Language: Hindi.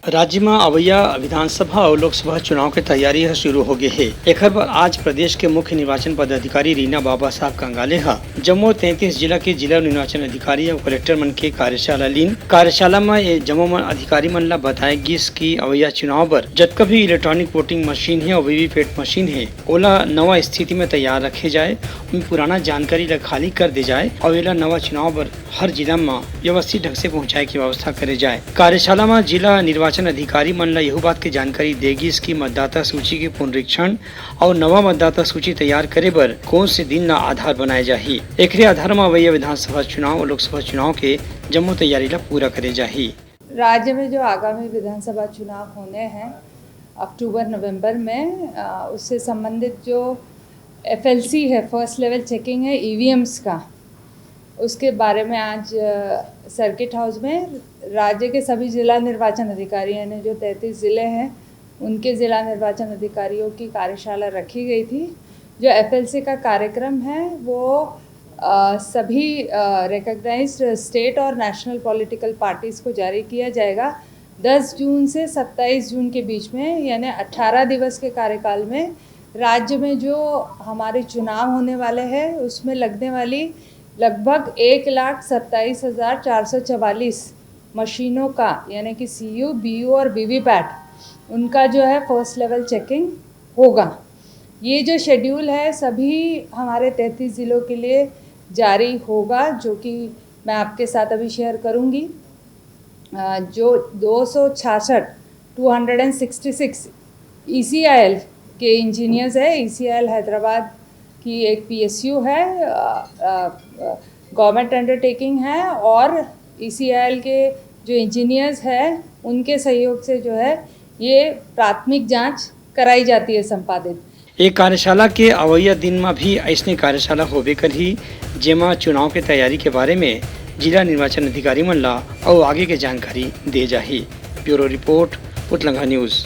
राज्य में अवैया विधानसभा और लोकसभा चुनाव की तैयारी शुरू हो गई है। एक पर आज प्रदेश के मुख्य निर्वाचन पदाधिकारी रीना बाबा साहब कंगाले जम्मू 33 जिला के जिला निर्वाचन अधिकारी और कलेक्टर मन के कार्यशाला लीन। कार्यशाला में जम्मू में अधिकारी मन ला बताएगी कि अवैया चुनाव पर जतका भी इलेक्ट्रॉनिक वोटिंग मशीन है और वीवीपैट मशीन है ओला नवा स्थिति में तैयार रखे जाए, उनमें पुराना जानकारी ला खाली कर दे जाए और एला नवा चुनाव पर हर जिला में व्यवस्थित ढंग से पहुँचाए की व्यवस्था करे जाए। कार्यशाला में जिला निर्वाचन अधिकारी मन ला यह बात की जानकारी देगी इसकी मतदाता सूची के पुनरीक्षण और नवा मतदाता सूची तैयार करे बर कौन से दिन ला आधार बनाए जाही। एक आधार में अवैया विधानसभा चुनाव और लोकसभा चुनाव के जम्मू तैयारी ला पूरा करे जाही। राज्य में जो आगामी विधानसभा चुनाव होने हैं अक्टूबर नवंबर में, उससे संबंधित जो FLC है, फर्स्ट लेवल चेकिंग है EVMs का, उसके बारे में आज सर्किट हाउस में राज्य के सभी जिला निर्वाचन अधिकारी यानी जो 33 ज़िले हैं उनके ज़िला निर्वाचन अधिकारियों की कार्यशाला रखी गई थी। जो FLC का कार्यक्रम है वो सभी रिकॉग्नाइज्ड स्टेट और नेशनल पॉलिटिकल पार्टीज़ को जारी किया जाएगा 10 जून से 27 जून के बीच में, यानी 18 दिवस के कार्यकाल में राज्य में जो हमारे चुनाव होने वाले हैं उसमें लगने वाली लगभग 1,27,444 मशीनों का यानी कि CU, BU और VVPAT उनका जो है फर्स्ट लेवल चेकिंग होगा। ये जो शेड्यूल है सभी हमारे 33 ज़िलों के लिए जारी होगा, जो कि मैं आपके साथ अभी शेयर करूंगी। जो 266 ECIL के इंजीनियर्स है, ECIL हैदराबाद की एक PSU है, गवर्नमेंट अंडरटेकिंग है, और ECIL के जो इंजीनियर्स हैं उनके सहयोग से जो है ये प्राथमिक जांच कराई जाती है संपादित। एक कार्यशाला के अवैया दिन में भी ऐसने कार्यशाला होबे करही जेमा चुनाव के तैयारी के बारे में जिला निर्वाचन अधिकारी मन ला और आगे के जानकारी दे जाही। ब्यूरो रिपोर्ट, उतलंगा न्यूज़।